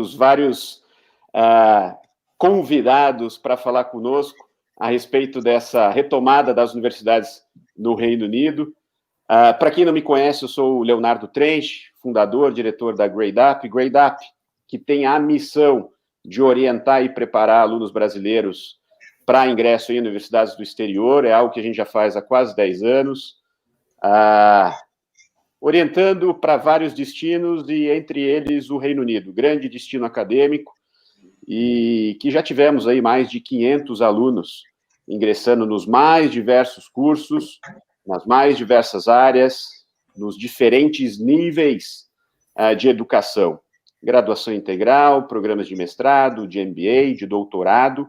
vários convidados para falar conosco a respeito dessa retomada das universidades no Reino Unido. Para quem não me conhece, eu sou o Leonardo Trench, fundador, diretor da gradeUP. gradeUP, que tem a missão de orientar e preparar alunos brasileiros para ingresso em universidades do exterior, é algo que a gente já faz há quase 10 anos, orientando para vários destinos, e entre eles o Reino Unido, grande destino acadêmico, e que já tivemos aí mais de 500 alunos ingressando nos mais diversos cursos, nas mais diversas áreas, nos diferentes níveis de educação. Graduação integral, programas de mestrado, de MBA, de doutorado.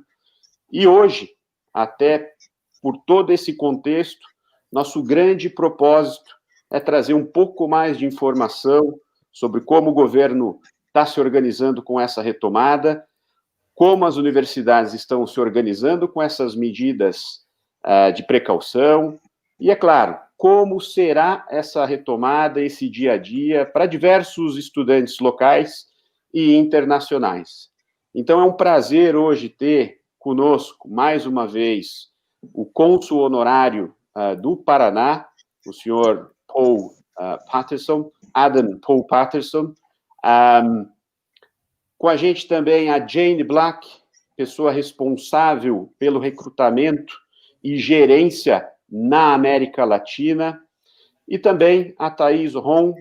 E hoje, até por todo esse contexto, nosso grande propósito é trazer um pouco mais de informação sobre como o governo está se organizando com essa retomada, como as universidades estão se organizando com essas medidas de precaução, e, é claro, como será essa retomada, esse dia a dia, para diversos estudantes locais e internacionais. Então, é um prazer hoje ter conosco, mais uma vez, o cônsul honorário do Paraná, o senhor Patterson, Adam Paul Patterson. Com a gente também a Jayne Black, pessoa responsável pelo recrutamento e gerência na América Latina, e também a Thaís Ron,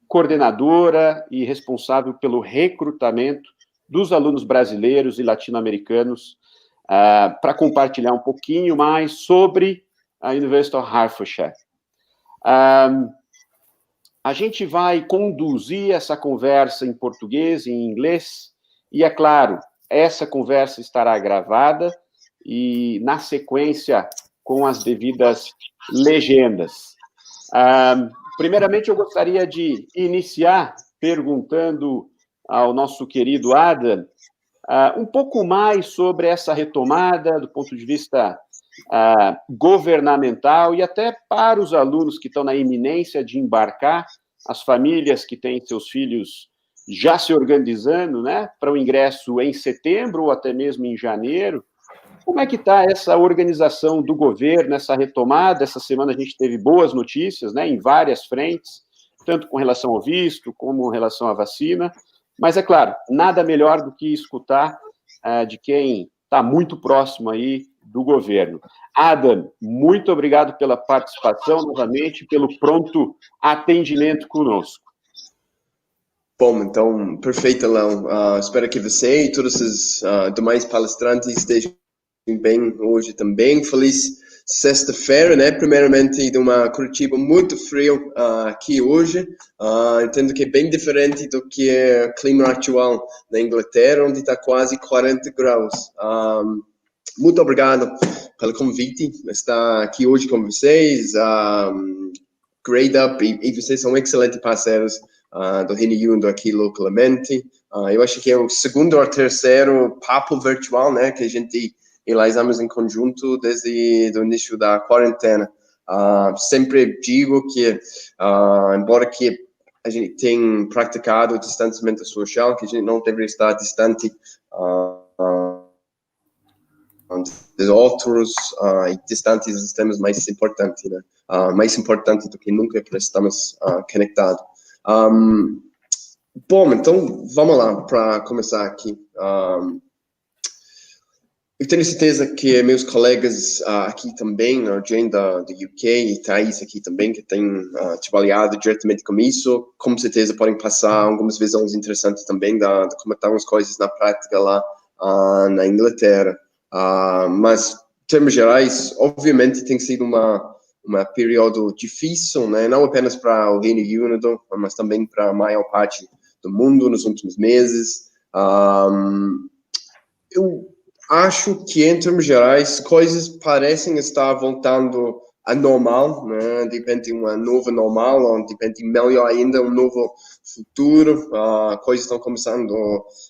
coordenadora e responsável pelo recrutamento dos alunos brasileiros e latino-americanos, para compartilhar um pouquinho mais sobre a University of Hertfordshire. A gente vai conduzir essa conversa em português e em inglês, e, é claro, essa conversa estará gravada e, na sequência, com as devidas legendas. Primeiramente, eu gostaria de iniciar perguntando ao nosso querido Adam um pouco mais sobre essa retomada do ponto de vista governamental e até para os alunos que estão na iminência de embarcar, as famílias que têm seus filhos já se organizando, né, para o ingresso em setembro ou até mesmo em janeiro. Como é que está essa organização do governo, essa retomada? Essa semana a gente teve boas notícias, né, em várias frentes, tanto com relação ao visto, como com relação à vacina, mas, é claro, nada melhor do que escutar de quem está muito próximo aí do governo. Adam, muito obrigado pela participação novamente, pelo pronto atendimento conosco. Bom, então, perfeito, Léo. Espero que você e todos os demais palestrantes estejam bem hoje também. Feliz sexta-feira, né? Primeiramente, de uma Curitiba muito frio aqui hoje. Entendo que é bem diferente do que é o clima atual na Inglaterra, onde está quase 40 graus. Muito obrigado pelo convite, estar aqui hoje com vocês. gradeUP e vocês são excelentes parceiros do Reino Unido aqui localmente. Eu acho que é o segundo ou terceiro papo virtual, né, que a gente realizamos em conjunto desde o início da quarentena. Sempre digo que, embora que a gente tenha praticado o distanciamento social, que a gente não deveria estar distante dos outros e distantes dos temas mais importantes, né? Mais importante do que nunca, porque estamos conectados. Bom, então vamos lá para começar aqui. Eu tenho certeza que meus colegas aqui também, a Jayne da UK e Thaís aqui também, que têm trabalhado diretamente com isso, com certeza podem passar algumas visões interessantes também de como estão as coisas na prática lá na Inglaterra. Mas, em termos gerais, obviamente tem sido uma período difícil, né? Não apenas para o Reino Unido, mas também para a maior parte do mundo nos últimos meses. Eu acho que, em termos gerais, coisas parecem estar voltando a normal, né? De repente, uma nova normal, ou de repente, melhor ainda, um novo futuro. Coisas estão começando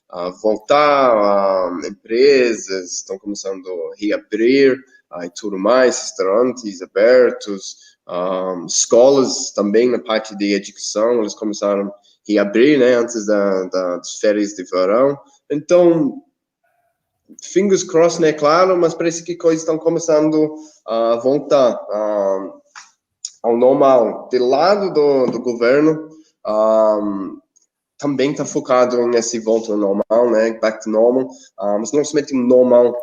a voltar, empresas estão começando a reabrir e tudo mais, restaurantes abertos, escolas também na parte de educação, eles começaram a reabrir, né, antes das férias de verão. Então, fingers crossed, né, claro, mas parece que coisas estão começando a voltar ao normal. Do lado do governo, também está focado nesse volta ao normal, né, back to normal, mas não somente um normal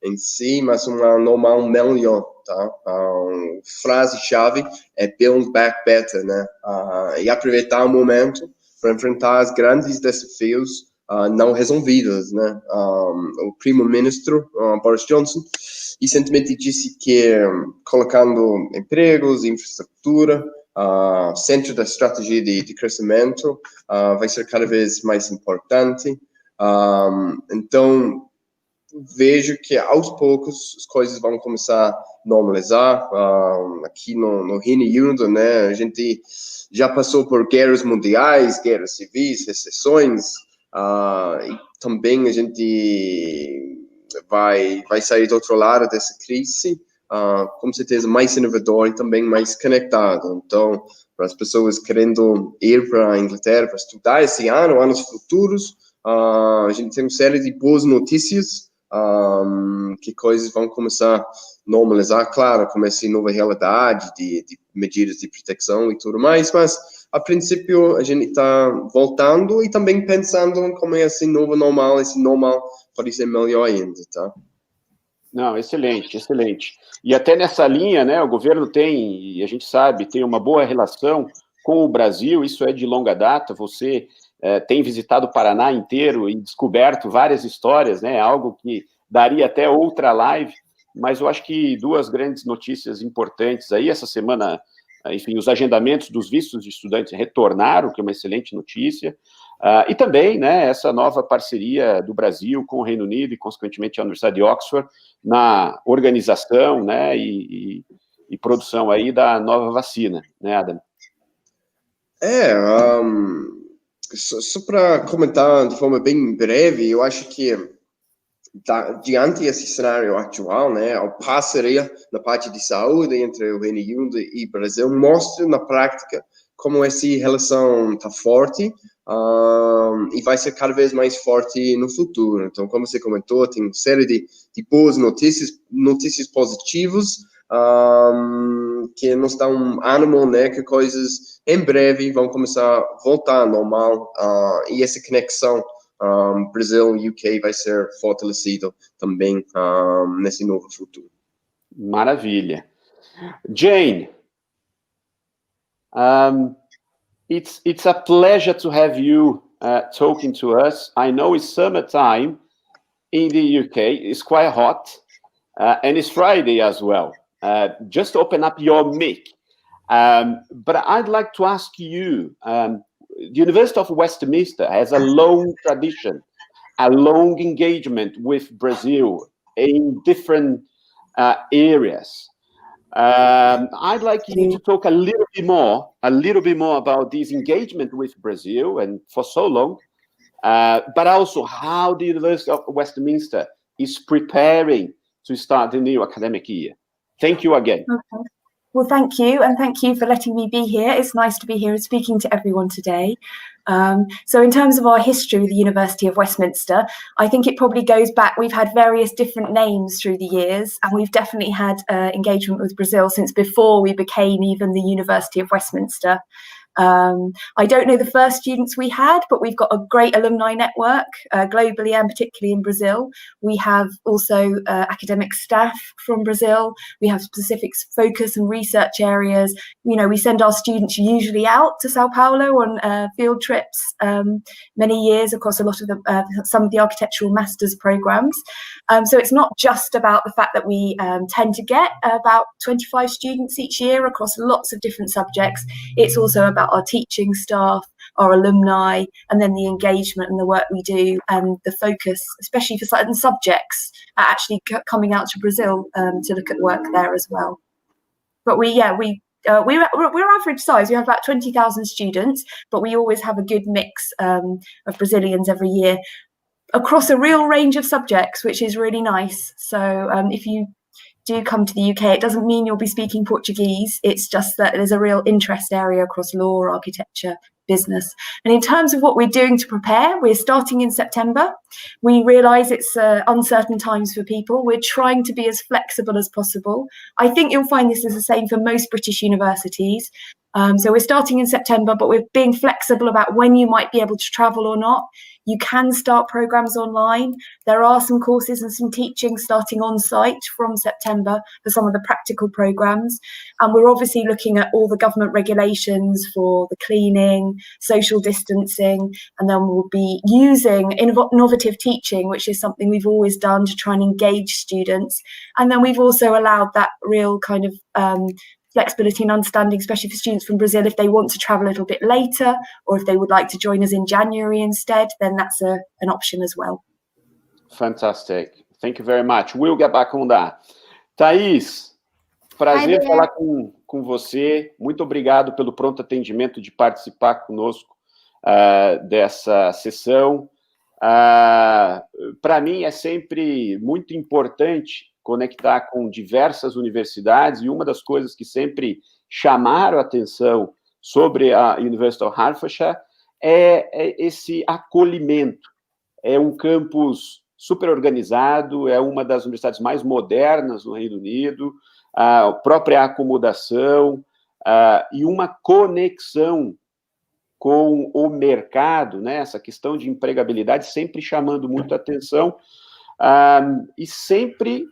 em si, mas uma normal melhor, tá? Frase-chave é build back better, né? E aproveitar o momento para enfrentar os grandes desafios não resolvidos, né? O primeiro-ministro, Boris Johnson, recentemente disse que colocando empregos, infraestrutura, centro da estratégia de crescimento vai ser cada vez mais importante. Então, vejo que aos poucos as coisas vão começar a normalizar. Aqui no Reino Unido, né, a gente já passou por guerras mundiais, guerras civis, recessões, e também a gente vai sair do outro lado dessa crise, com certeza mais inovador e também mais conectado. Então, para as pessoas querendo ir para a Inglaterra para estudar esse ano, anos futuros, a gente tem uma série de boas notícias, que coisas vão começar a normalizar, claro, com essa nova realidade de medidas de proteção e tudo mais, mas a princípio a gente está voltando e também pensando como é esse novo normal, esse normal pode ser melhor ainda, tá? Não, excelente, excelente. E até nessa linha, né, o governo tem, e a gente sabe, tem uma boa relação com o Brasil, isso é de longa data, você tem visitado o Paraná inteiro e descoberto várias histórias, né, algo que daria até outra live, mas eu acho que duas grandes notícias importantes aí, essa semana, enfim, os agendamentos dos vistos de estudantes retornaram, que é uma excelente notícia, e também, né, essa nova parceria do Brasil com o Reino Unido e, consequentemente, a Universidade de Oxford na organização, né, e produção aí da nova vacina, né, Adam? Só para comentar de forma bem breve, eu acho que diante desse cenário atual, né, a parceria na parte de saúde entre o Reino Unido e o Brasil mostra na prática como essa relação está forte, e vai ser cada vez mais forte no futuro. Então, como você comentou, tem uma série de boas notícias positivas, que nos dão um ânimo, né, que coisas em breve vão começar a voltar ao normal, e essa conexão Brasil e UK vai ser fortalecido também nesse novo futuro. Maravilha. Jayne, it's a pleasure to have you talking to us. I know it's summertime in the UK. It's quite hot, and it's Friday as well. Just open up your mic. But I'd like to ask you, the University of Westminster has a long tradition, a long engagement with Brazil in different areas. I'd like you to talk a little bit more about this engagement with Brazil and for so long, but also how the University of Westminster is preparing to start the new academic year. Thank you again. Okay. Well, thank you, and thank you for letting me be here. It's nice to be here and speaking to everyone today. So in terms of our history with the University of Westminster, I think it probably goes back, we've had various different names through the years, and we've definitely had engagement with Brazil since before we became even the University of Westminster. I don't know the first students we had, but we've got a great alumni network globally and particularly in Brazil. We have also academic staff from Brazil. We have specific focus and research areas. You know, we send our students usually out to Sao Paulo on field trips many years across a lot of some of the architectural master's programs. So it's not just about the fact that we tend to get about 25 students each year across lots of different subjects. It's also about our teaching staff, our alumni, and then the engagement and the work we do, and the focus, especially for certain subjects, are actually coming out to Brazil to look at work there as well. But we're average size. We have about 20,000 students, but we always have a good mix of Brazilians every year across a real range of subjects, which is really nice. So if you do come to the UK, it doesn't mean you'll be speaking Portuguese. It's just that there's a real interest area across law, architecture, business. And in terms of what we're doing to prepare, we're starting in September. We realise it's uncertain times for people. We're trying to be as flexible as possible. I think you'll find this is the same for most British universities. So we're starting in September, but we're being flexible about when you might be able to travel or not. You can start programmes online. There are some courses and some teaching starting on site from September for some of the practical programmes. And we're obviously looking at all the government regulations for the cleaning, social distancing, and then we'll be using innovative teaching, which is something we've always done to try and engage students. And then we've also allowed that real kind of flexibility and understanding, especially for students from Brazil, if they want to travel a little bit later, or if they would like to join us in January instead, then that's an option as well. Fantastic. Thank you very much. We'll get back on that. Thaís, prazer falar com você. Muito obrigado pelo pronto atendimento de participar conosco dessa sessão. Para mim é sempre muito importante conectar com diversas universidades, e uma das coisas que sempre chamaram a atenção sobre a University of Hertfordshire é esse acolhimento. É um campus super organizado, é uma das universidades mais modernas no Reino Unido, a própria acomodação e uma conexão com o mercado, né? Essa questão de empregabilidade sempre chamando muito a atenção, e sempre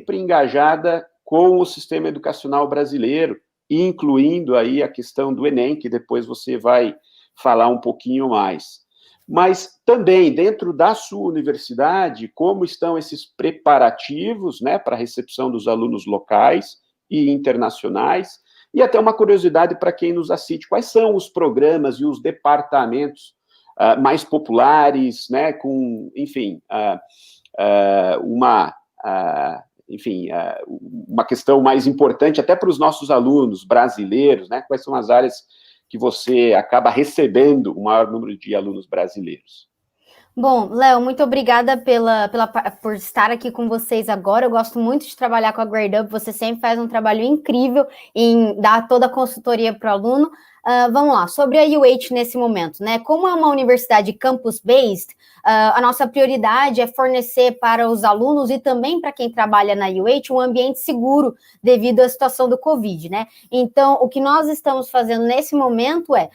engajada com o sistema educacional brasileiro, incluindo aí a questão do Enem, que depois você vai falar um pouquinho mais. Mas também, dentro da sua universidade, como estão esses preparativos, né, para a recepção dos alunos locais e internacionais, e até uma curiosidade para quem nos assiste, quais são os programas e os departamentos mais populares, né, com, enfim, uma questão mais importante até para os nossos alunos brasileiros, né? Quais são as áreas que você acaba recebendo o maior número de alunos brasileiros? Bom, Léo, muito obrigada por estar aqui com vocês agora. Eu gosto muito de trabalhar com a gradeUP, você sempre faz um trabalho incrível em dar toda a consultoria para o aluno. Vamos lá, sobre a UH nesse momento, né? Como é uma universidade campus-based, a nossa prioridade é fornecer para os alunos e também para quem trabalha na UH um ambiente seguro devido à situação do Covid, né? Então, o que nós estamos fazendo nesse momento é,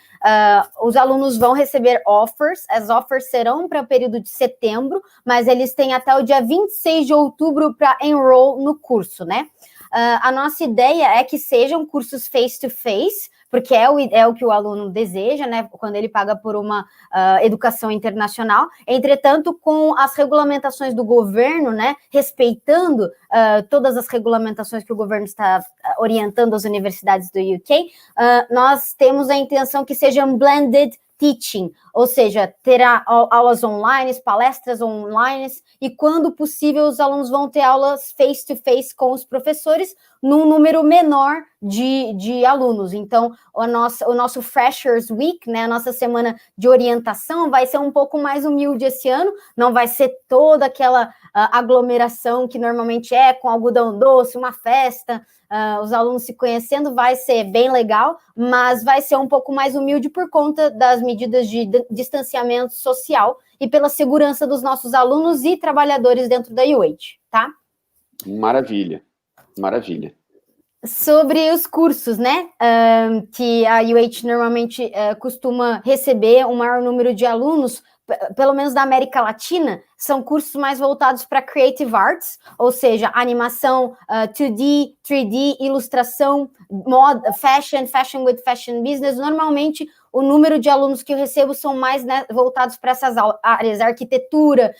os alunos vão receber offers, as offers serão para o período de setembro, mas eles têm até o dia 26 de outubro para enroll no curso, né? A nossa ideia é que sejam cursos face-to-face, porque é o que o aluno deseja, né, quando ele paga por uma educação internacional. Entretanto, com as regulamentações do governo, né, respeitando todas as regulamentações que o governo está orientando as universidades do UK, nós temos a intenção que sejam blended teaching, ou seja, terá aulas online, palestras online, e quando possível os alunos vão ter aulas face-to-face com os professores num número menor de alunos. Então, o nosso Freshers Week, né, a nossa semana de orientação vai ser um pouco mais humilde esse ano, não vai ser toda aquela aglomeração que normalmente é, com algodão doce, uma festa, os alunos se conhecendo, vai ser bem legal, mas vai ser um pouco mais humilde por conta das medidas de distanciamento social e pela segurança dos nossos alunos e trabalhadores dentro da UH, tá? Maravilha, maravilha. Sobre os cursos, né, que a UH normalmente costuma receber um maior número de alunos, pelo menos da América Latina, são cursos mais voltados para Creative Arts, ou seja, animação, 2D, 3D, ilustração, moda, fashion with fashion business. Normalmente, o número de alunos que eu recebo são mais, né, voltados para essas áreas, arquitetura,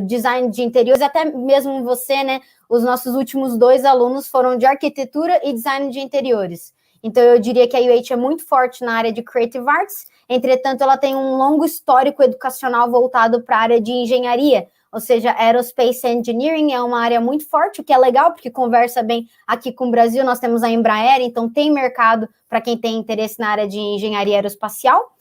design de interiores, até mesmo você, né, os nossos últimos 2 alunos foram de arquitetura e design de interiores. Então, eu diria que a UH é muito forte na área de Creative Arts, entretanto, ela tem um longo histórico educacional voltado para a área de engenharia, ou seja, Aerospace Engineering é uma área muito forte, o que é legal, porque conversa bem aqui com o Brasil, nós temos a Embraer, então tem mercado para quem tem interesse na área de engenharia aeroespacial.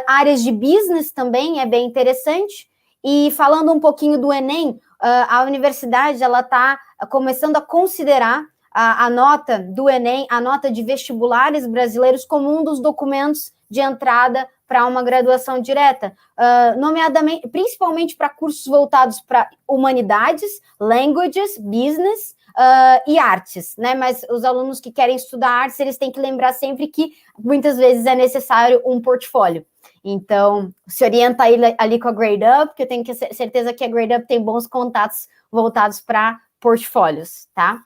Áreas de business também é bem interessante, e falando um pouquinho do Enem, a universidade ela está começando a considerar a nota do Enem, a nota de vestibulares brasileiros como um dos documentos de entrada para uma graduação direta, nomeadamente, principalmente para cursos voltados para humanidades, languages, business e artes, né? Mas os alunos que querem estudar artes, eles têm que lembrar sempre que muitas vezes é necessário um portfólio. Então, se orienta ali com a gradeUP, que eu tenho certeza que a gradeUP tem bons contatos voltados para portfólios, tá?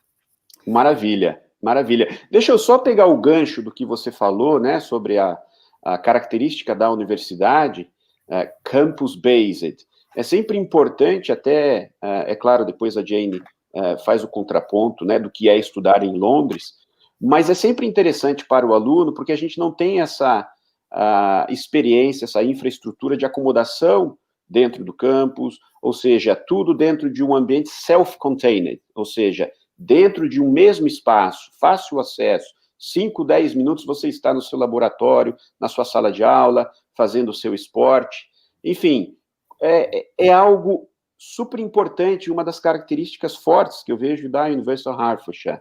Maravilha, maravilha. Deixa eu só pegar o gancho do que você falou, né, sobre a característica da universidade, campus-based. É sempre importante, até, é claro, depois a Jayne faz o contraponto, né, do que é estudar em Londres, mas é sempre interessante para o aluno, porque a gente não tem essa experiência, essa infraestrutura de acomodação dentro do campus, ou seja, tudo dentro de um ambiente self-contained, ou seja, dentro de um mesmo espaço, fácil acesso, 5, 10 minutos você está no seu laboratório, na sua sala de aula, fazendo o seu esporte, enfim, é algo super importante, uma das características fortes que eu vejo da University of Hertfordshire.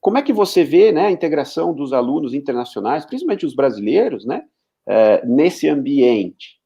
Como é que você vê, né, a integração dos alunos internacionais, principalmente os brasileiros, né, nesse ambiente?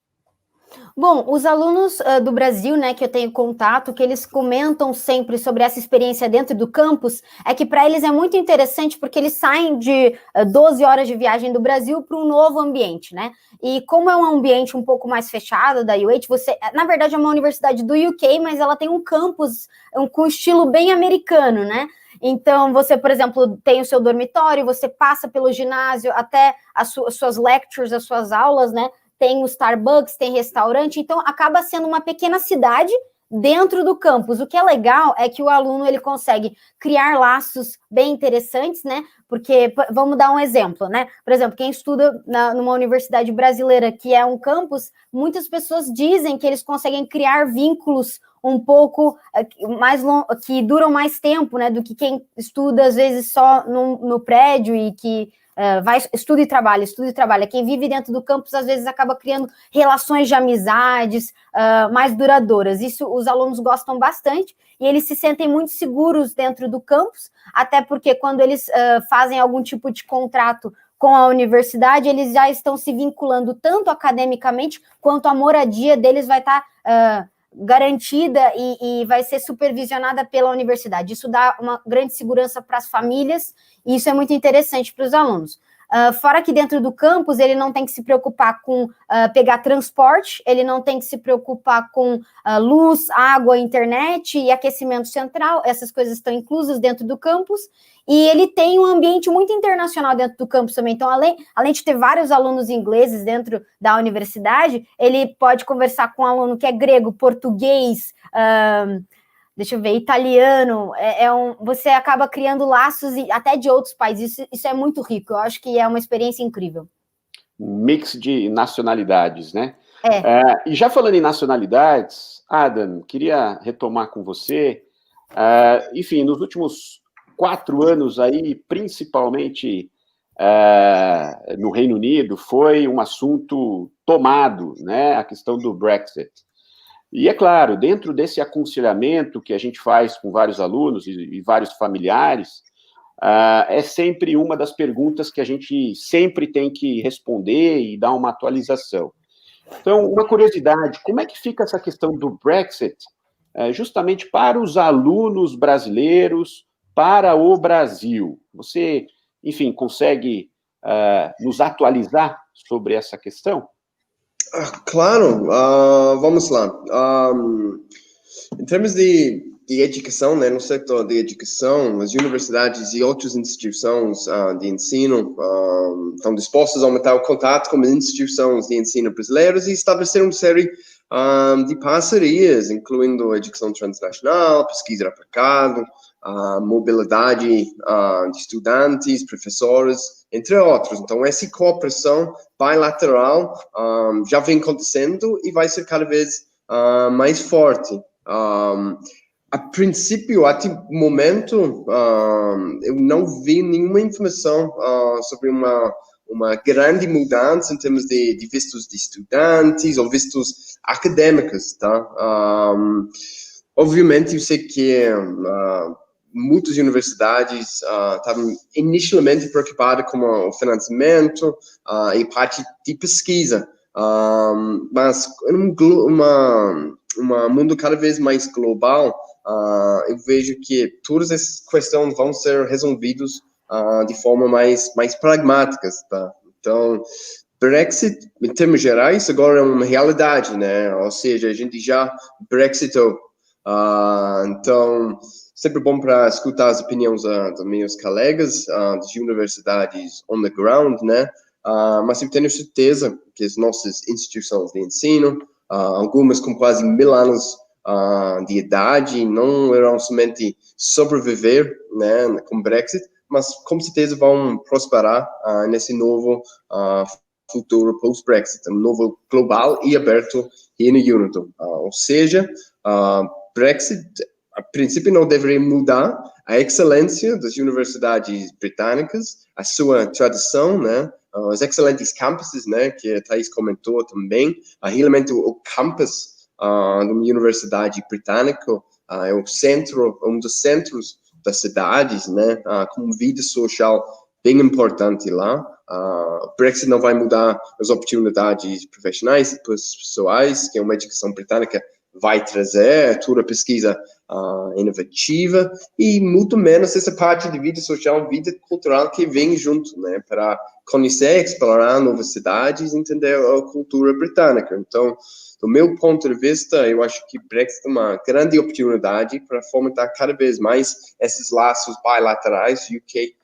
Bom, os alunos do Brasil, né, que eu tenho contato, que eles comentam sempre sobre essa experiência dentro do campus, é que para eles é muito interessante porque eles saem de 12 horas de viagem do Brasil para um novo ambiente, né? E como é um ambiente um pouco mais fechado da UH, na verdade é uma universidade do UK, mas ela tem um campus com estilo bem americano, né? Então, você, por exemplo, tem o seu dormitório, você passa pelo ginásio até as suas lectures, as suas aulas, né? Tem o Starbucks, tem restaurante, então acaba sendo uma pequena cidade dentro do campus. O que é legal é que o aluno ele consegue criar laços bem interessantes, né? Porque, vamos dar um exemplo, né? Por exemplo, quem estuda numa universidade brasileira que é um campus, muitas pessoas dizem que eles conseguem criar vínculos um pouco mais que duram mais tempo, né? Do que quem estuda, às vezes, só no prédio e que estuda e trabalha. Quem vive dentro do campus, às vezes, acaba criando relações de amizades mais duradouras. Isso os alunos gostam bastante e eles se sentem muito seguros dentro do campus, até porque quando eles fazem algum tipo de contrato com a universidade, eles já estão se vinculando tanto academicamente, quanto a moradia deles vai estar garantida e vai ser supervisionada pela universidade. Isso dá uma grande segurança para as famílias e isso é muito interessante para os alunos. Fora que dentro do campus, ele não tem que se preocupar com pegar transporte, ele não tem que se preocupar com luz, água, internet e aquecimento central, essas coisas estão inclusas dentro do campus, e ele tem um ambiente muito internacional dentro do campus também, então além de ter vários alunos ingleses dentro da universidade, ele pode conversar com um aluno que é grego, português, deixa eu ver, italiano, você acaba criando laços até de outros países, isso é muito rico, eu acho que é uma experiência incrível. Um mix de nacionalidades, né? E já falando em nacionalidades, Adam, queria retomar com você, enfim, nos últimos 4 anos aí, principalmente no Reino Unido, foi um assunto tomado, né, a questão do Brexit. E, é claro, dentro desse aconselhamento que a gente faz com vários alunos e vários familiares, é sempre uma das perguntas que a gente sempre tem que responder e dar uma atualização. Então, uma curiosidade, como é que fica essa questão do Brexit, justamente para os alunos brasileiros, para o Brasil? Você, enfim, consegue nos atualizar sobre essa questão? Claro, vamos lá. Em termos de educação, né, no setor de educação, as universidades e outras instituições de ensino estão dispostas a aumentar o contato com as instituições de ensino brasileiras e estabelecer uma série de parcerias, incluindo educação transnacional, pesquisa aplicada, mobilidade de estudantes, professores, entre outros. Então, essa cooperação bilateral já vem acontecendo e vai ser cada vez mais forte. A princípio, até o momento, eu não vi nenhuma informação sobre uma grande mudança em termos de vistos de estudantes ou vistos acadêmicos, tá? Obviamente, eu sei que muitas universidades estavam inicialmente preocupadas com o financiamento e parte de pesquisa, mas em um mundo cada vez mais global, eu vejo que todas essas questões vão ser resolvidas de forma mais pragmáticas, tá? Então, Brexit, em termos gerais, agora é uma realidade, né? Ou seja, a gente já Brexitou. Então, sempre bom para escutar as opiniões dos meus colegas das universidades on the ground, né? Mas eu tenho certeza que as nossas instituições de ensino, algumas com quase 1000 anos de idade, não irão somente sobreviver, né, com Brexit, mas com certeza vão prosperar nesse novo futuro post-Brexit, um novo global e aberto Reino Unido. Ou seja, Brexit, a princípio, não deveria mudar a excelência das universidades britânicas, a sua tradição, né, os excelentes campuses, né, que a Thais comentou também, realmente o campus de uma universidade britânica é o centro, um dos centros das cidades, né, com vida social bem importante lá. Brexit não vai mudar as oportunidades profissionais e pessoais que uma educação britânica vai trazer, toda a pesquisa inovativa, e muito menos essa parte de vida social, vida cultural que vem junto, né, para conhecer, explorar novas cidades, entender a cultura britânica. Então, do meu ponto de vista, eu acho que Brexit é uma grande oportunidade para fomentar cada vez mais esses laços bilaterais, UK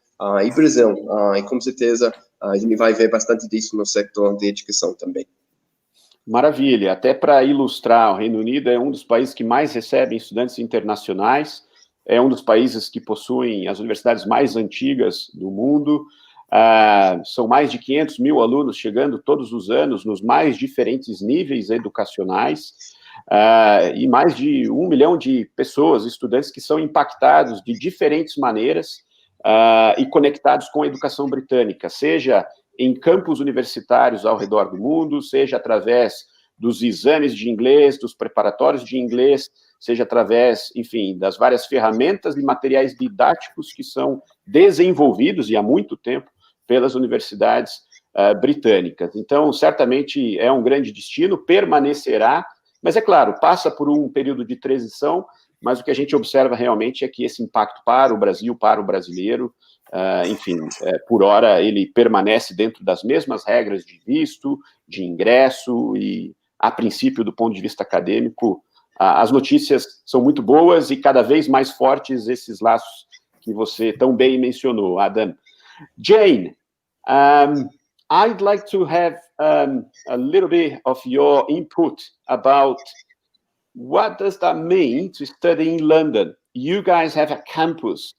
e Brasil, e com certeza a gente vai ver bastante disso no setor de educação também. Maravilha. Até para ilustrar, o Reino Unido é um dos países que mais recebem estudantes internacionais, é um dos países que possuem as universidades mais antigas do mundo, são mais de 500 mil alunos chegando todos os anos nos mais diferentes níveis educacionais, e mais de 1 milhão de pessoas, estudantes que são impactados de diferentes maneiras e conectados com a educação britânica, seja em campos universitários ao redor do mundo, seja através dos exames de inglês, dos preparatórios de inglês, seja através, enfim, das várias ferramentas e materiais didáticos que são desenvolvidos, e há muito tempo, pelas universidades britânicas. Então, certamente é um grande destino, permanecerá, mas, é claro, passa por um período de transição, mas o que a gente observa realmente é que esse impacto para o Brasil, para o brasileiro, enfim, por hora ele permanece dentro das mesmas regras de visto, de ingresso, e, a princípio, do ponto de vista acadêmico, as notícias são muito boas e cada vez mais fortes esses laços que você tão bem mencionou, Adam. Jayne, I'd like to have a little bit of your input about what does that mean to study in London. You guys have a campus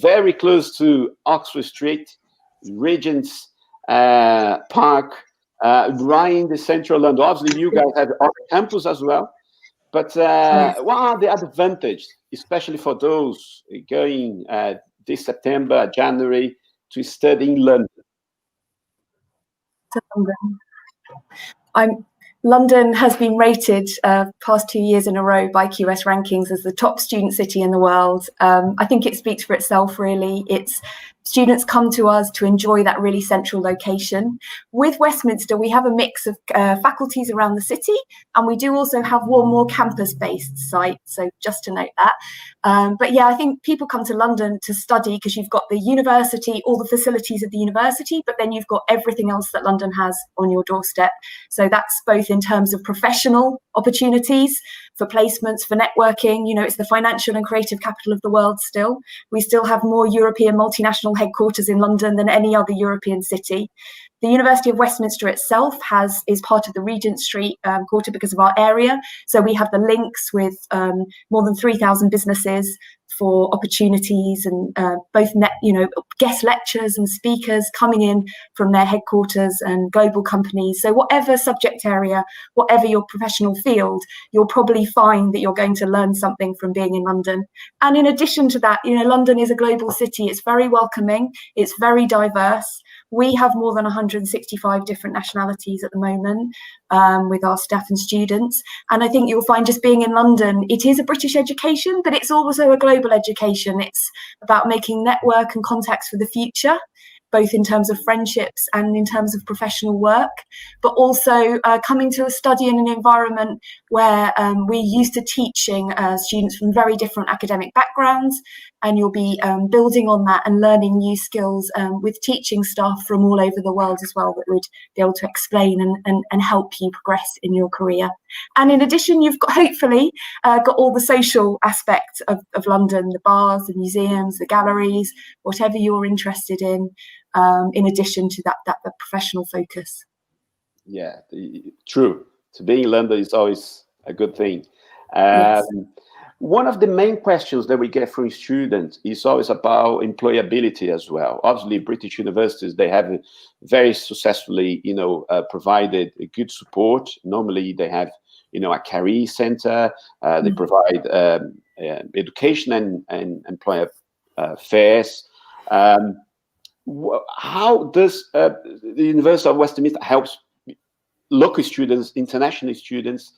very close to Oxford Street, Regent's Park, right in the central London. Obviously, you guys have other campus as well. But what are the advantages, especially for those going this September, January, to study in London? London has been rated past 2 years in a row by QS rankings as the top student city in the world. I think it speaks for itself, really. Students come to us to enjoy that really central location. With Westminster, we have a mix of faculties around the city, and we do also have one more campus-based site, so just to note that. But yeah, I think people come to London to study because you've got the university, all the facilities of the university, but then you've got everything else that London has on your doorstep. So that's both in terms of professional opportunities, for placements, for networking. You know, it's the financial and creative capital of the world still. We still have more European multinational headquarters in London than any other European city. The University of Westminster itself is part of the Regent Street quarter because of our area. So we have the links with more than 3,000 businesses for opportunities and both guest lectures and speakers coming in from their headquarters and global companies. So whatever subject area, whatever your professional field, you'll probably find that you're going to learn something from being in London. And in addition to that, London is a global city. It's very welcoming. It's very diverse. We have more than 165 different nationalities at the moment with our staff and students. And I think you'll find just being in London, it is a British education, but it's also a global education. It's about making network and contacts for the future, both in terms of friendships and in terms of professional work, but also coming to a study in an environment where we're used to teaching students from very different academic backgrounds, and you'll be building on that and learning new skills with teaching staff from all over the world as well that would be able to explain and help you progress in your career. And in addition, you've got hopefully got all the social aspects of London, the bars, the museums, the galleries, whatever you're interested in addition to that professional focus. Yeah, true. To be in London is always a good thing. Yes. One of the main questions that we get from students is always about employability as well. Obviously, British universities, they have very successfly, provided a good support. Normally, they have, a career center. They provide education and employer fairs. How does the University of Westminster helps local students, international students?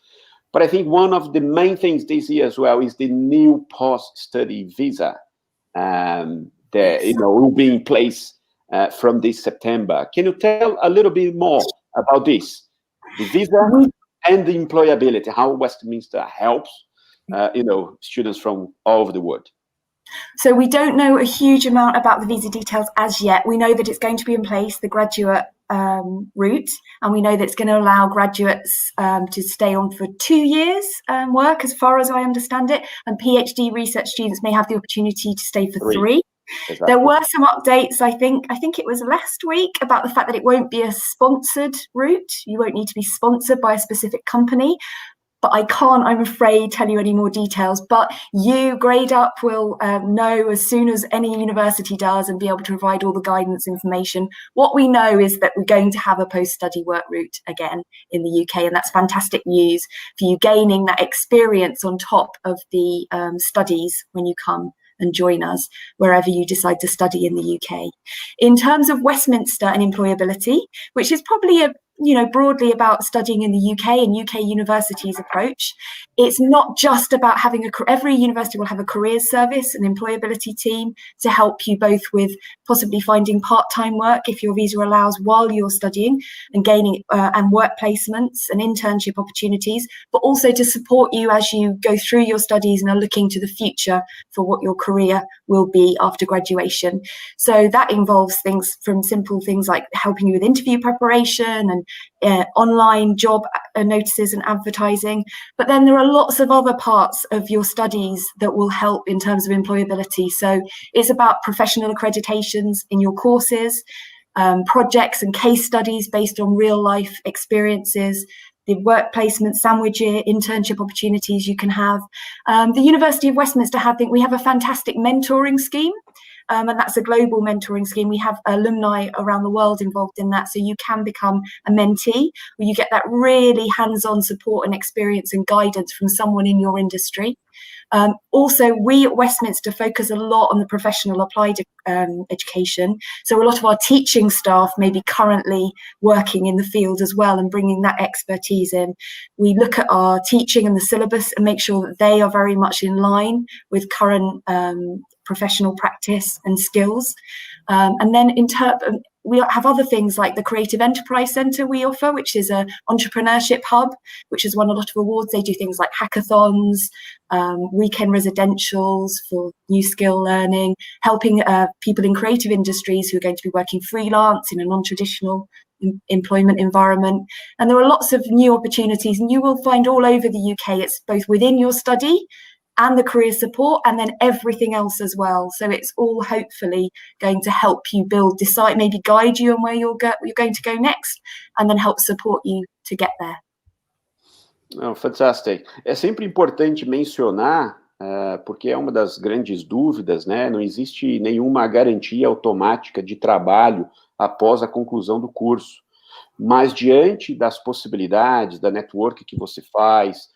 But I think one of the main things this year as well is the new post-study visa that will be in place from this September. Can you tell a little bit more about this, the visa and the employability, how Westminster helps students from all over the world? So we don't know a huge amount about the visa details as yet. We know that it's going to be in place, the graduate route, and we know that it's going to allow graduates to stay on for 2 years work, as far as I understand it, and PhD research students may have the opportunity to stay for 3. Exactly. There were some updates, I think it was last week, about the fact that it won't be a sponsored route. You won't need to be sponsored by a specific company. But I can't, I'm afraid, tell you any more details. But you, gradeUP, will know as soon as any university does and be able to provide all the guidance information. What we know is that we're going to have a post-study work route again in the UK, and that's fantastic news for you gaining that experience on top of the studies when you come and join us wherever you decide to study in the UK. In terms of Westminster and employability, which is probably broadly about studying in the UK and UK universities approach, it's not just about having every university will have a careers service, an employability team to help you both with possibly finding part-time work if your visa allows while you're studying and gaining and work placements and internship opportunities, but also to support you as you go through your studies and are looking to the future for what your career will be after graduation. So that involves things from simple things like helping you with interview preparation and online job notices and advertising. But then there are lots of other parts of your studies that will help in terms of employability. So it's about professional accreditations in your courses, projects and case studies based on real life experiences, the work placement, sandwich year, internship opportunities you can have. The University of Westminster, we have a fantastic mentoring scheme. And that's a global mentoring scheme. We have alumni around the world involved in that. So you can become a mentee, where you get that really hands-on support and experience and guidance from someone in your industry. Also, we at Westminster focus a lot on the professional applied education. So a lot of our teaching staff may be currently working in the field as well and bringing that expertise in. We look at our teaching and the syllabus and make sure that they are very much in line with current professional practice and skills. And then we have other things like the Creative Enterprise Centre we offer, which is an entrepreneurship hub, which has won a lot of awards. They do things like hackathons, weekend residentials for new skill learning, helping people in creative industries who are going to be working freelance in a non-traditional employment environment. And there are lots of new opportunities, and you will find all over the UK. It's both within your study and the career support, and then everything else as well. So it's all hopefully going to help you decide, maybe guide you on where you're going to go next, and then help support you to get there. Oh, fantastic. É sempre importante mencionar, porque é uma das grandes dúvidas, né? Não existe nenhuma garantia automática de trabalho após a conclusão do curso. Mas diante das possibilidades, da network que você faz,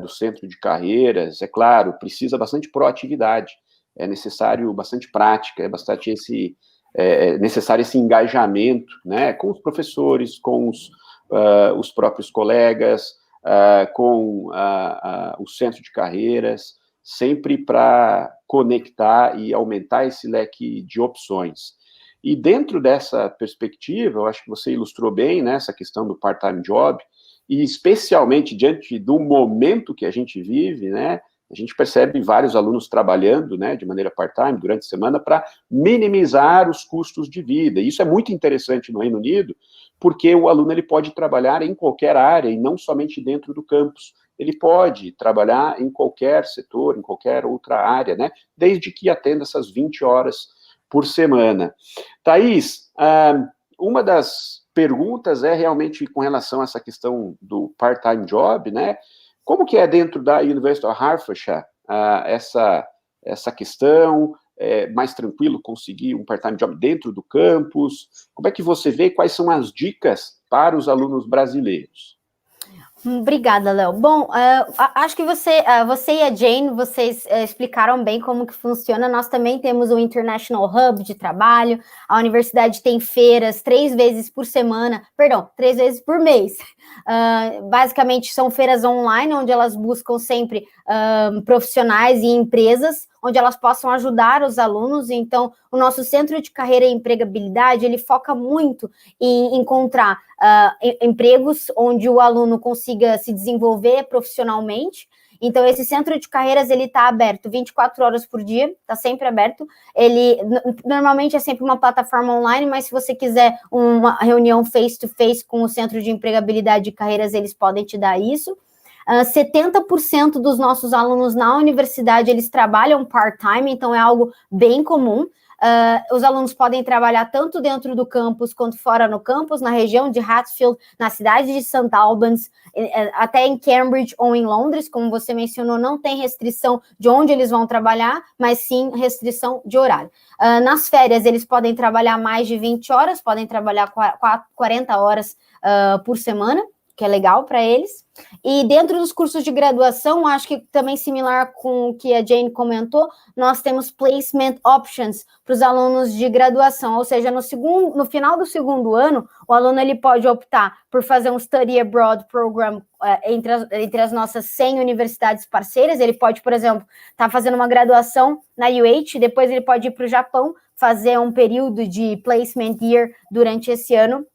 do centro de carreiras, é claro, precisa bastante proatividade, é necessário bastante prática, é bastante necessário esse engajamento, né, com os professores, com os próprios colegas, com o centro de carreiras, sempre para conectar e aumentar esse leque de opções. E dentro dessa perspectiva, eu acho que você ilustrou bem, né, essa questão do part-time job, e especialmente diante do momento que a gente vive, né, a gente percebe vários alunos trabalhando, né, de maneira part-time durante a semana para minimizar os custos de vida. E isso é muito interessante no Reino Unido, porque o aluno ele pode trabalhar em qualquer área e não somente dentro do campus. Ele pode trabalhar em qualquer setor, em qualquer outra área, né, desde que atenda essas 20 horas por semana. Thaís, uma das perguntas é realmente com relação a essa questão do part-time job, né? Como que é dentro da University of Hertfordshire essa questão? É mais tranquilo conseguir um part-time job dentro do campus? Como é que você vê quais são as dicas para os alunos brasileiros? Obrigada, Léo. Bom, acho que você e a Jayne, vocês explicaram bem como que funciona. Nós também temos o International Hub de trabalho, a universidade tem feiras 3 vezes por mês. Basicamente, são feiras online, onde elas buscam sempre profissionais e empresas, onde elas possam ajudar os alunos. Então, o nosso Centro de Carreira e Empregabilidade, ele foca muito em encontrar empregos onde o aluno consiga se desenvolver profissionalmente. Então, esse centro de carreiras, ele está aberto 24 horas por dia, está sempre aberto. Ele, normalmente, é sempre uma plataforma online, mas se você quiser uma reunião face-to-face com o Centro de Empregabilidade e Carreiras, eles podem te dar isso. 70% dos nossos alunos na universidade, eles trabalham part-time, então é algo bem comum. Os alunos podem trabalhar tanto dentro do campus quanto fora no campus, na região de Hatfield, na cidade de St. Albans, até em Cambridge ou em Londres, como você mencionou, não tem restrição de onde eles vão trabalhar, mas sim restrição de horário. Nas férias, eles podem trabalhar mais de 20 horas, podem trabalhar 40 horas por semana, que é legal para eles. E dentro dos cursos de graduação, acho que também similar com o que a Jayne comentou, nós temos placement options para os alunos de graduação, ou seja, no final do segundo ano, o aluno ele pode optar por fazer um Study Abroad Program entre as nossas 100 universidades parceiras. Ele pode, por exemplo, estar fazendo uma graduação na UH, depois ele pode ir para o Japão, fazer um período de placement year durante esse ano,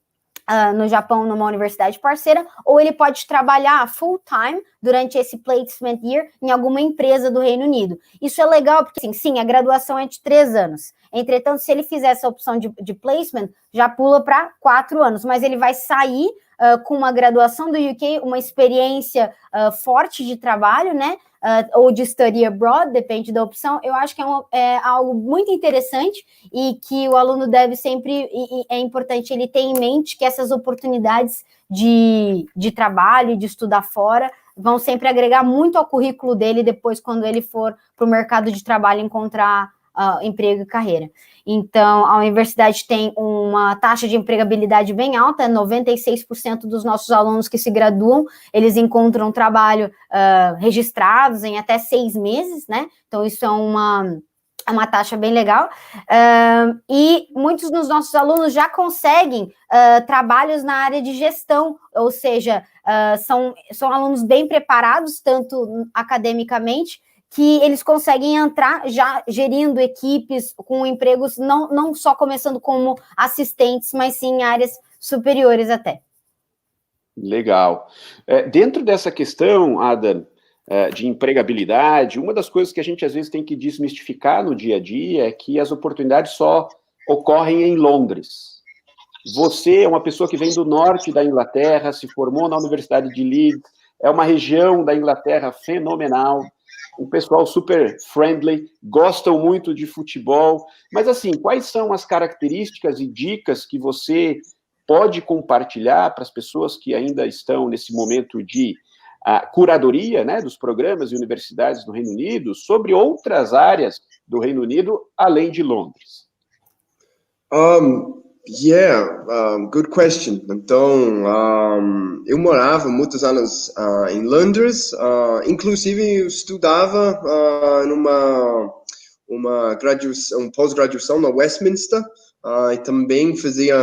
no Japão, numa universidade parceira, ou ele pode trabalhar full-time durante esse placement year em alguma empresa do Reino Unido. Isso é legal, porque sim, a graduação é de 3 anos. Entretanto, se ele fizer essa opção de placement, já pula para 4 anos, mas ele vai sair com uma graduação do UK, uma experiência forte de trabalho, né? Ou de study abroad, depende da opção. Eu acho que é algo muito interessante e que o aluno deve sempre, e é importante ele ter em mente que essas oportunidades de trabalho, de estudar fora, vão sempre agregar muito ao currículo dele depois, quando ele for para o mercado de trabalho encontrar emprego e carreira. Então, a universidade tem uma taxa de empregabilidade bem alta, 96% dos nossos alunos que se graduam, eles encontram trabalho registrados em até 6 meses, né? Então, isso é uma taxa bem legal. E muitos dos nossos alunos já conseguem trabalhos na área de gestão, ou seja, são alunos bem preparados, tanto academicamente, que eles conseguem entrar já gerindo equipes com empregos, não só começando como assistentes, mas sim em áreas superiores até. Legal. Dentro dessa questão, Adam, de empregabilidade, uma das coisas que a gente às vezes tem que desmistificar no dia a dia é que as oportunidades só ocorrem em Londres. Você é uma pessoa que vem do norte da Inglaterra, se formou na Universidade de Leeds, é uma região da Inglaterra fenomenal, um pessoal super friendly, gostam muito de futebol, mas assim, quais são as características e dicas que você pode compartilhar para as pessoas que ainda estão nesse momento de curadoria, né, dos programas e universidades do Reino Unido, sobre outras áreas do Reino Unido, além de Londres? Good question. Então, eu morava muitos anos em Londres, inclusive eu estudava numa pós-graduação na Westminster, e também fazia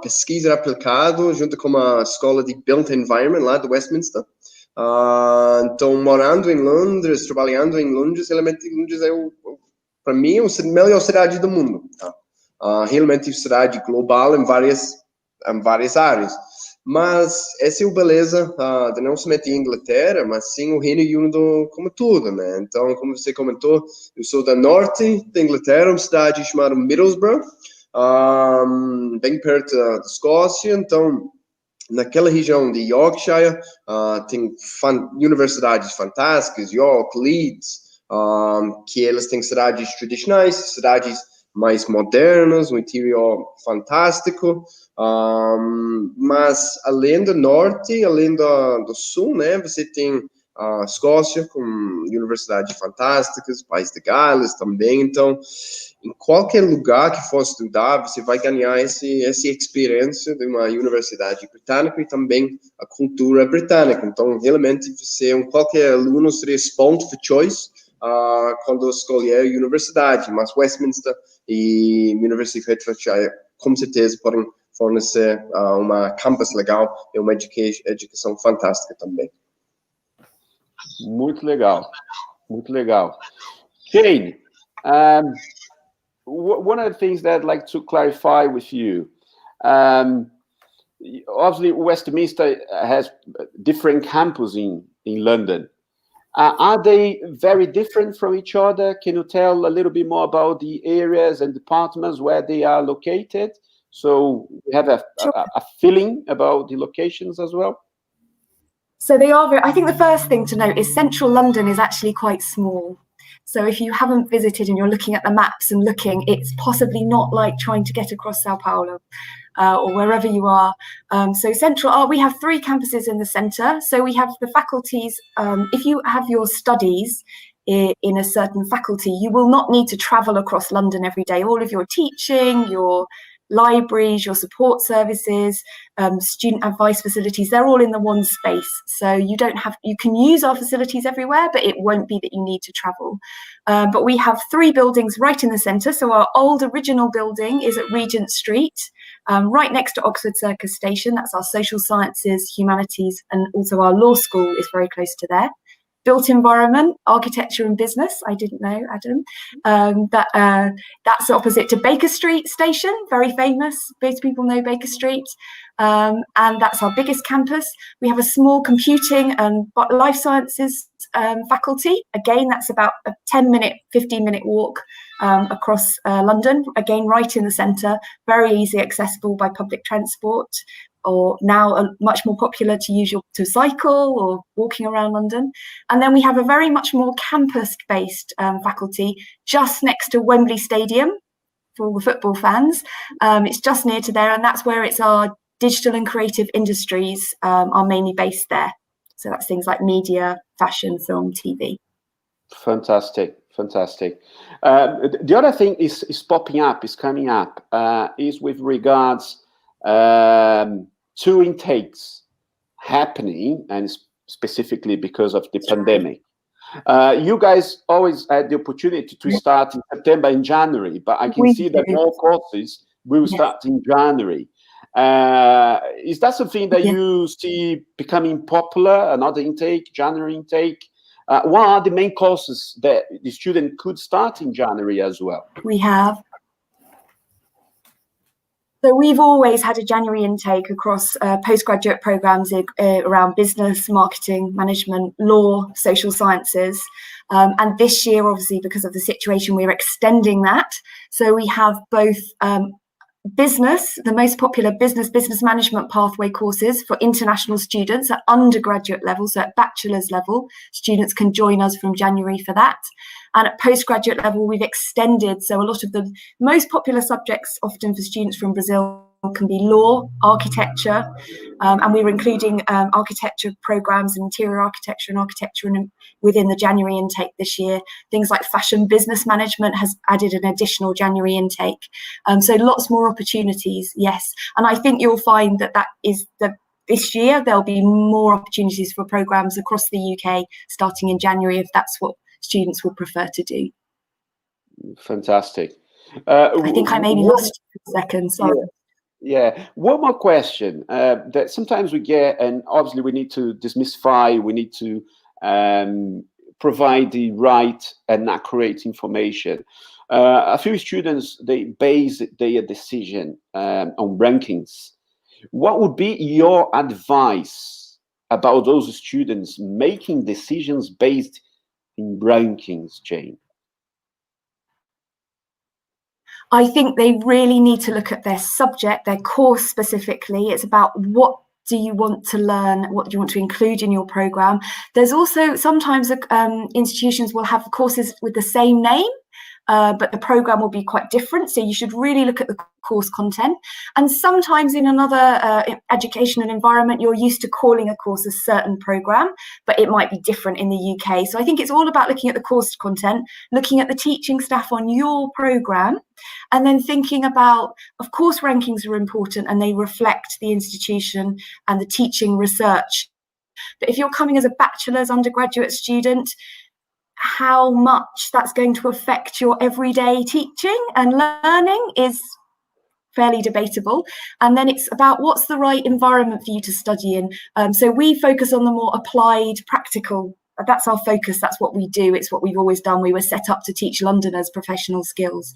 pesquisa aplicada junto com a escola de Built Environment lá do Westminster. Então, morando em Londres, trabalhando em Londres, realmente Londres é, para mim, a melhor cidade do mundo. Tá? Realmente cidade global em várias áreas. Mas essa é a beleza de não somente a Inglaterra, mas sim o Reino Unido como tudo, né? Então, como você comentou, eu sou da norte da Inglaterra, uma cidade chamada Middlesbrough, bem perto da Escócia. Então, naquela região de Yorkshire, tem universidades fantásticas, York, Leeds, que elas têm cidades tradicionais, cidades mais modernas, um interior fantástico, mas além do norte, além do sul, né, você tem a Escócia com universidades fantásticas, País de Gales também. Então, em qualquer lugar que for estudar, você vai ganhar essa experiência de uma universidade britânica e também a cultura britânica. Então, realmente, qualquer aluno seria sponsor for choice quando escolher a universidade, mas Westminster e University of Hertfordshire, com certeza, podem fornecer uma campus legal e uma educação fantástica também. Muito legal, muito legal. Jayne, one of the things that I'd like to clarify with you, obviously Westminster has different campuses in London. Are they very different from each other? Can you tell a little bit more about the areas and departments where they are located? So we have a feeling about the locations as well. So they are I think the first thing to note is central London is actually quite small. So if you haven't visited and you're looking at the maps and looking, it's possibly not like trying to get across Sao Paulo or wherever you are. So central, we have 3 campuses in the centre. So we have the faculties. If you have your studies in a certain faculty, you will not need to travel across London every day. All of your teaching, your libraries, your support services, student advice facilities, they're all in the one space. So you can use our facilities everywhere, but it won't be that you need to travel. But we have 3 buildings right in the centre. So our old original building is at Regent Street, right next to Oxford Circus Station. That's our social sciences, humanities, and also our law school is very close to there. Built environment, architecture and business. I didn't know, Adam. That's opposite to Baker Street Station, very famous. Most people know Baker Street. And that's our biggest campus. We have a small computing and life sciences faculty. Again, that's about a 10-minute, 15-minute walk across London. Again, right in the centre, very easily accessible by public transport, or now much more popular to cycle or walking around London. And then we have a very much more campus-based faculty just next to Wembley Stadium for all the football fans. It's just near to there, and that's where it's our digital and creative industries are mainly based there. So that's things like media, fashion, film, TV. Fantastic, fantastic. The other thing is popping up, is coming up, is with regards to intakes happening, and specifically because of the pandemic. You guys always had the opportunity to start in September and January, but I can see that more courses will start in January. Is that something that you see becoming popular, another intake, January intake? What are the main courses that the student could start in January as well? So we've always had a January intake across postgraduate programs around business, marketing, management, law, social sciences. And this year, obviously, because of the situation, we're extending that. So we have both business, the most popular business management pathway courses for international students at undergraduate level. So at bachelor's level, students can join us from January for that. And at postgraduate level, we've extended. So a lot of the most popular subjects, often for students from Brazil, can be law, architecture, and we were including architecture programs, interior architecture and architecture within the January intake this year. Things like fashion business management has added an additional January intake. So lots more opportunities, yes. And I think you'll find that this year there'll be more opportunities for programs across the UK starting in January, if that's what students would prefer to do. Fantastic. I think I maybe lost you for a second, sorry. Yeah. One more question that sometimes we get, and obviously we need to demystify, we need to provide the right and accurate information. A few students, they base their decision on rankings. What would be your advice about those students making decisions based in rankings, Jayne? I think they really need to look at their subject, their course specifically. It's about what do you want to learn, what do you want to include in your program. There's also sometimes institutions will have courses with the same name, but the program will be quite different. So you should really look at the course content. And sometimes in another educational environment, you're used to calling a course a certain program, but it might be different in the UK. So I think it's all about looking at the course content, looking at the teaching staff on your program, and then thinking about, of course, rankings are important and they reflect the institution and the teaching research. But if you're coming as a bachelor's undergraduate student, how much that's going to affect your everyday teaching and learning is fairly debatable. And then it's about what's the right environment for you to study in. So we focus on the more applied, practical. That's our focus. That's what we do. It's what we've always done. We were set up to teach Londoners professional skills.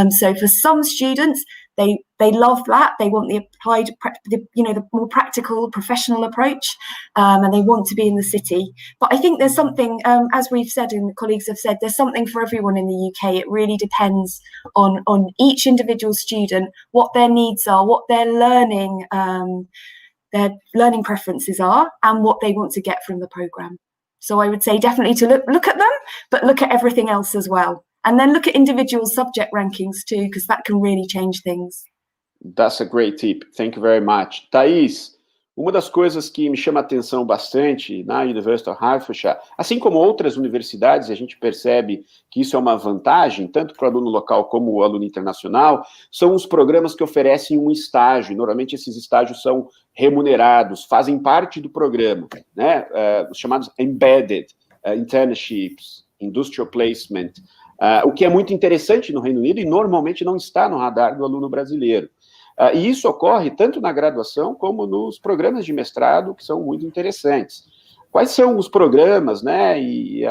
So for some students, they love that. They want the applied, the more practical, professional approach, and they want to be in the city. But I think there's something, as we've said and the colleagues have said, there's something for everyone in the UK. It really depends on each individual student, what their needs are, what their learning preferences are, and what they want to get from the programme. So I would say definitely to look at them, but look at everything else as well. And then look at individual subject rankings too, because that can really change things. That's a great tip. Thank you very much. Thaís, uma das coisas que me chama a atenção bastante na University of Hertfordshire, assim como outras universidades, a gente percebe que isso é uma vantagem, tanto para o aluno local como o aluno internacional, são os programas que oferecem um estágio. Normalmente esses estágios são remunerados, fazem parte do programa, né? Os chamados embedded internships, industrial placement, o que é muito interessante no Reino Unido e normalmente não está no radar do aluno brasileiro. E isso ocorre tanto na graduação como nos programas de mestrado, que são muito interessantes. Quais são os programas, né, e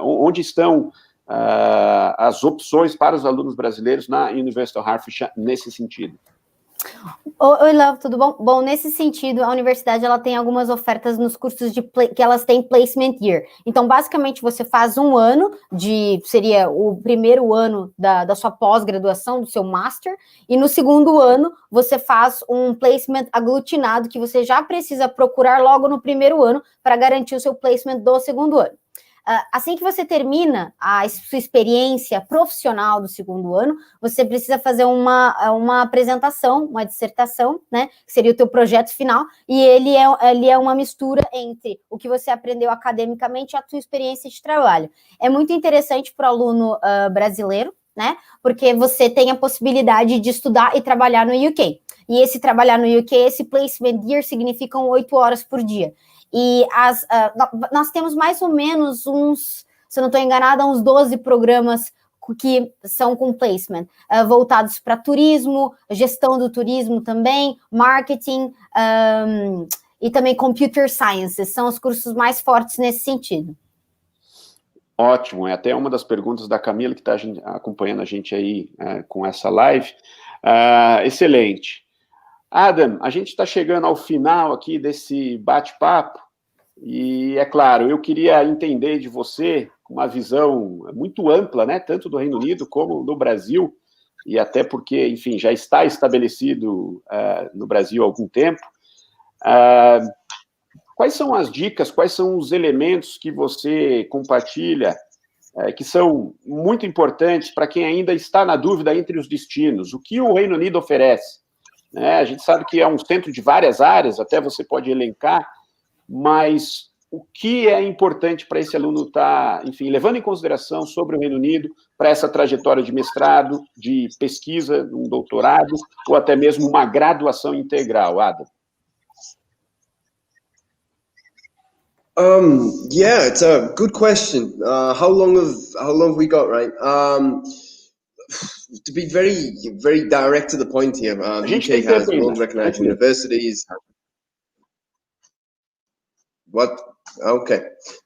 onde estão as opções para os alunos brasileiros na University of Hertfordshire nesse sentido? Oi, Léo, tudo bom? Bom, nesse sentido, a universidade ela tem algumas ofertas nos cursos que elas têm placement year. Então, basicamente, você faz um ano seria o primeiro ano da sua pós-graduação, do seu master, e no segundo ano você faz um placement aglutinado que você já precisa procurar logo no primeiro ano para garantir o seu placement do segundo ano. Assim que você termina a sua experiência profissional do segundo ano, você precisa fazer uma apresentação, uma dissertação, né, que seria o teu projeto final, e ele é uma mistura entre o que você aprendeu academicamente e a tua experiência de trabalho. É muito interessante para o aluno brasileiro, né, porque você tem a possibilidade de estudar e trabalhar no UK. E esse trabalhar no UK, esse placement year, significam 8 horas por dia. E nós temos mais ou menos se eu não estou enganada, uns 12 programas que são com placement, voltados para turismo, gestão do turismo também, marketing e também computer sciences, são os cursos mais fortes nesse sentido. Ótimo, é até uma das perguntas da Camila, que está acompanhando a gente aí com essa live. Excelente. Adam, a gente está chegando ao final aqui desse bate-papo e, é claro, eu queria entender de você uma visão muito ampla, né, tanto do Reino Unido como do Brasil, e até porque, enfim, já está estabelecido no Brasil há algum tempo. Quais são as dicas, quais são os elementos que você compartilha que são muito importantes para quem ainda está na dúvida entre os destinos? O que o Reino Unido oferece? A gente sabe que é um centro de várias áreas, até você pode elencar, mas o que é importante para esse aluno estar, enfim, levando em consideração sobre o Reino Unido para essa trajetória de mestrado, de pesquisa, um doutorado, ou até mesmo uma graduação integral, Adam? Yeah, it's a good question. How long have we got, right? to be very, very direct to the point here, the UK has world-recognized universities. What? Okay.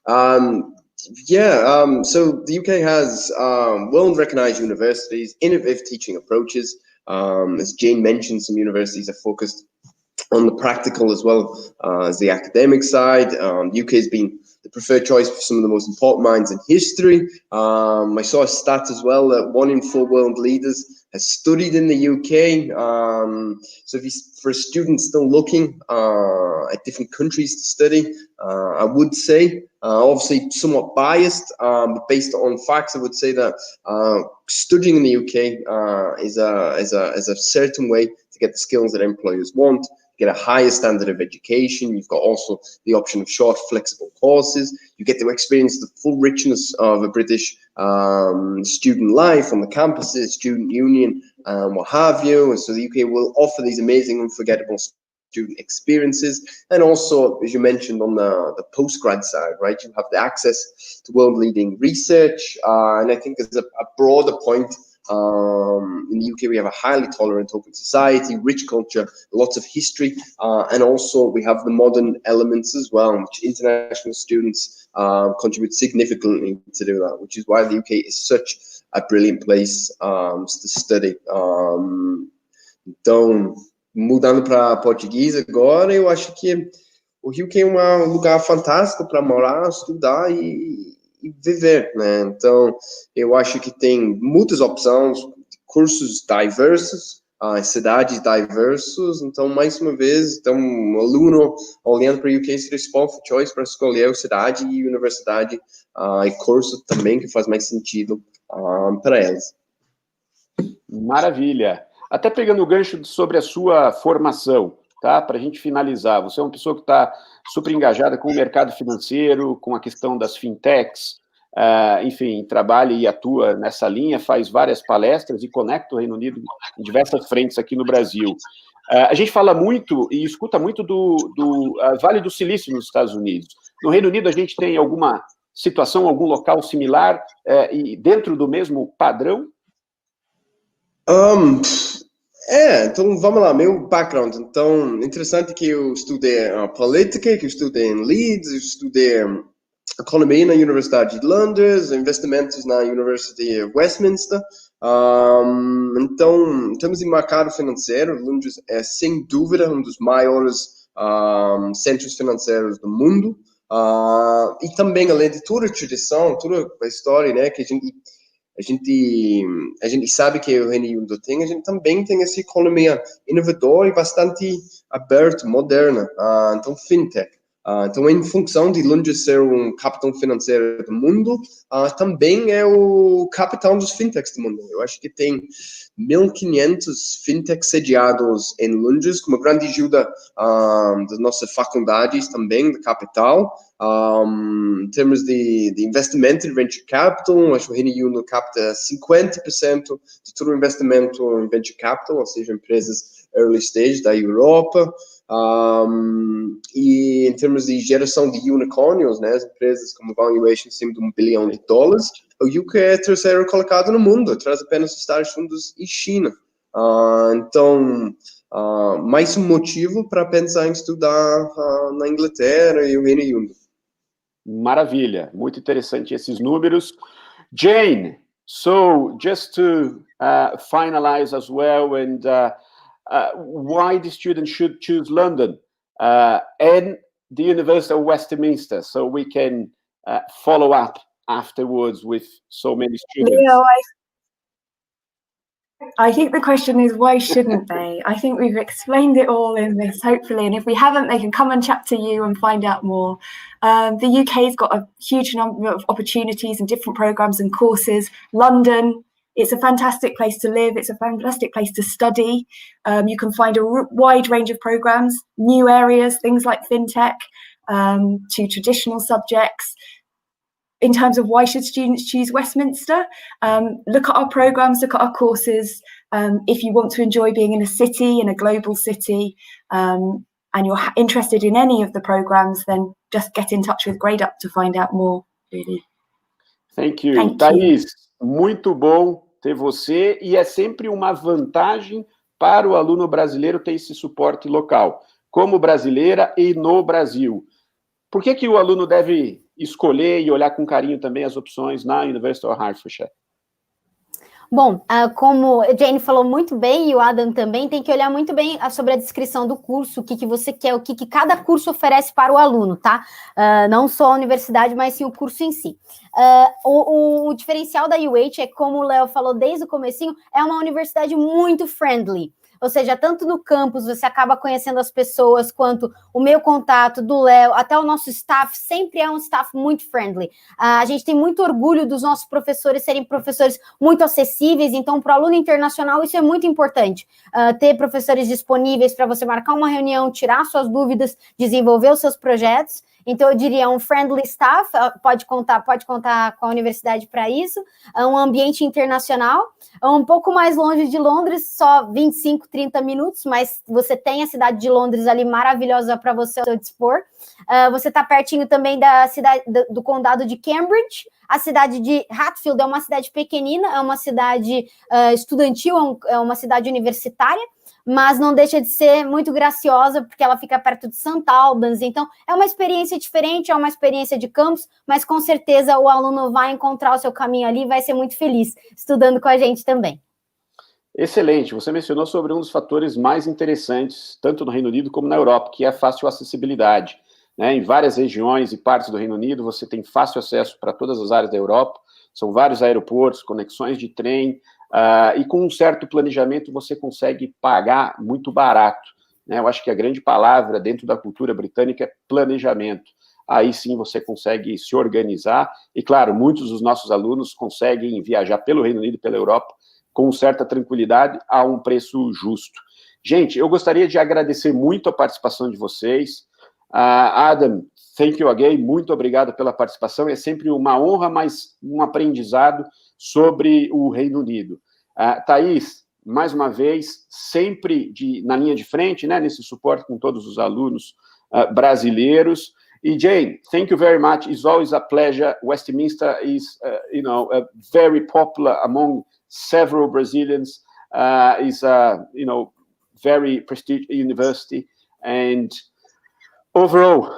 So the UK has world-recognized universities, innovative teaching approaches. As Jayne mentioned, some universities are focused on the practical as well as the academic side. The UK has been the preferred choice for some of the most important minds in history. I saw a stat as well that 1 in 4 world leaders has studied in the UK. So for students still looking at different countries to study, I would say, obviously somewhat biased, but based on facts, I would say that studying in the UK is a certain way to get the skills that employers want, get a higher standard of education. You've got also the option of short, flexible courses. You get to experience the full richness of a British student life on the campuses, student union, what have you. And so the UK will offer these amazing, unforgettable student experiences. And also, as you mentioned, on the postgrad side, right, you have the access to world-leading research. And I think as a broader point, in the UK, we have a highly tolerant, open society, rich culture, lots of history, and also we have the modern elements as well, which international students contribute significantly to do that, which is why the UK is such a brilliant place to study. Então, mudando para português agora, eu acho que o UK é um lugar fantástico para morar, estudar e viver, né? Então, eu acho que tem muitas opções, cursos diversos, cidades diversas. Então, mais uma vez, um aluno olhando para o UK seria spot for choice para escolher a cidade e universidade e curso também que faz mais sentido para eles. Maravilha. Até pegando o gancho sobre a sua formação, tá? Para a gente finalizar, você é uma pessoa que está super engajada com o mercado financeiro, com a questão das fintechs, enfim, trabalha e atua nessa linha, faz várias palestras e conecta o Reino Unido em diversas frentes aqui no Brasil. A gente fala muito e escuta muito do Vale do Silício nos Estados Unidos. No Reino Unido, a gente tem alguma situação, algum local similar e dentro do mesmo padrão? Então vamos lá, meu background. Então, interessante que eu estudei política, que eu estudei em Leeds, eu estudei economia na Universidade de Londres, investimentos na University of Westminster. Então, em termos de mercado financeiro, Londres é sem dúvida um dos maiores centros financeiros do mundo. E também, além de toda a tradição, toda a história, né, que a gente sabe que o Reino Unido tem, a gente também tem essa economia inovadora e bastante aberta, moderna. Então, fintech. Então, em função de Londres ser um capitão financeiro do mundo, também é o capitão dos fintechs do mundo. Eu acho que tem 1.500 fintechs sediados em Londres, com uma grande ajuda das nossas faculdades também, da capital. Em termos de investimento em venture capital, acho que o Reino Unido capta 50% de todo o investimento em venture capital, ou seja, empresas early stage da Europa. E em termos de geração de unicórnios, né, as empresas com valuation acima de $1 bilhão, o UK é terceiro colocado no mundo, atrás apenas dos Estados Unidos e China. Então, mais um motivo para pensar em estudar na Inglaterra e o Reino Unido. Maravilha, muito interessante esses números. Jayne, so just to finalize as well, and why the students should choose London and the University of Westminster, so we can follow up afterwards with so many students. Leo, I think the question is, why shouldn't they? I think we've explained it all in this, hopefully, and if we haven't, they can come and chat to you and find out more. The UK's got a huge number of opportunities and different programmes and courses. London, it's a fantastic place to live. It's a fantastic place to study. You can find a wide range of programmes, new areas, things like fintech, to traditional subjects. In terms of why should students choose Westminster, look at our programmes, look at our courses. If you want to enjoy being in a city, in a global city, and you're interested in any of the programmes, then just get in touch with gradeUP to find out more, really. Thank you. Thaís, muito bom ter você, e é sempre uma vantagem para o aluno brasileiro ter esse suporte local, como brasileira e no Brasil. Por que o aluno deve escolher e olhar com carinho também as opções na University of Hertfordshire? Bom, como a Jayne falou muito bem, e o Adam também, tem que olhar muito bem sobre a descrição do curso, o que você quer, o que cada curso oferece para o aluno, tá? Não só a universidade, mas sim o curso em si. O diferencial da UH é, como o Léo falou desde o comecinho, é uma universidade muito friendly. Ou seja, tanto no campus você acaba conhecendo as pessoas, quanto o meu contato, do Léo, até o nosso staff, sempre é um staff muito friendly. A gente tem muito orgulho dos nossos professores serem professores muito acessíveis, então para o aluno internacional isso é muito importante. Ter professores disponíveis para você marcar uma reunião, tirar suas dúvidas, desenvolver os seus projetos. Então, eu diria um friendly staff, pode contar com a universidade para isso, um ambiente internacional, um pouco mais longe de Londres, só 25, 30 minutos, mas você tem a cidade de Londres ali maravilhosa para você ao seu dispor. Você está pertinho também da cidade do condado de Cambridge. A cidade de Hatfield é uma cidade pequenina, é uma cidade estudantil, é uma cidade universitária, mas não deixa de ser muito graciosa, porque ela fica perto de St. Albans, então é uma experiência diferente, é uma experiência de campus, mas com certeza o aluno vai encontrar o seu caminho ali e vai ser muito feliz estudando com a gente também. Excelente, você mencionou sobre um dos fatores mais interessantes, tanto no Reino Unido como na Europa, que é a fácil acessibilidade. Em várias regiões e partes do Reino Unido, você tem fácil acesso para todas as áreas da Europa, são vários aeroportos, conexões de trem, e com um certo planejamento você consegue pagar muito barato. Eu acho que a grande palavra dentro da cultura britânica é planejamento. Aí sim você consegue se organizar, e claro, muitos dos nossos alunos conseguem viajar pelo Reino Unido e pela Europa com certa tranquilidade a um preço justo. Gente, eu gostaria de agradecer muito a participação de vocês. Adam, thank you again, muito obrigado pela participação, é sempre uma honra, mas um aprendizado sobre o Reino Unido. Thaís, mais uma vez, sempre na linha de frente, nesse suporte com todos os alunos brasileiros. E Jayne, thank you very much, it's always a pleasure. Westminster is, very popular among several Brazilians, is a, very prestigious university, and overall,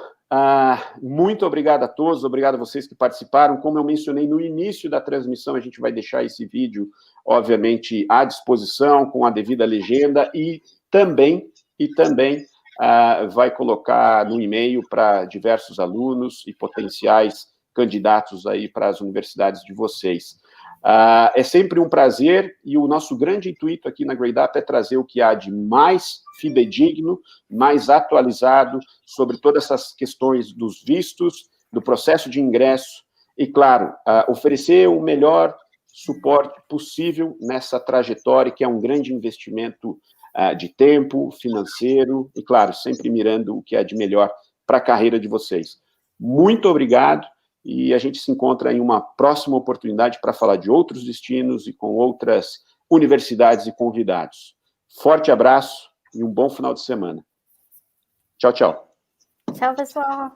muito obrigado a todos, obrigado a vocês que participaram. Como eu mencionei no início da transmissão, a gente vai deixar esse vídeo, obviamente, à disposição, com a devida legenda, e também vai colocar no e-mail para diversos alunos e potenciais candidatos aí para as universidades de vocês. É sempre um prazer, e o nosso grande intuito aqui na gradeUP é trazer o que há de mais fidedigno, mais atualizado sobre todas essas questões dos vistos, do processo de ingresso, e, claro, oferecer o melhor suporte possível nessa trajetória, que é um grande investimento de tempo, financeiro, e, claro, sempre mirando o que há de melhor para a carreira de vocês. Muito obrigado, e a gente se encontra em uma próxima oportunidade para falar de outros destinos e com outras universidades e convidados. Forte abraço e um bom final de semana. Tchau, tchau. Tchau, pessoal.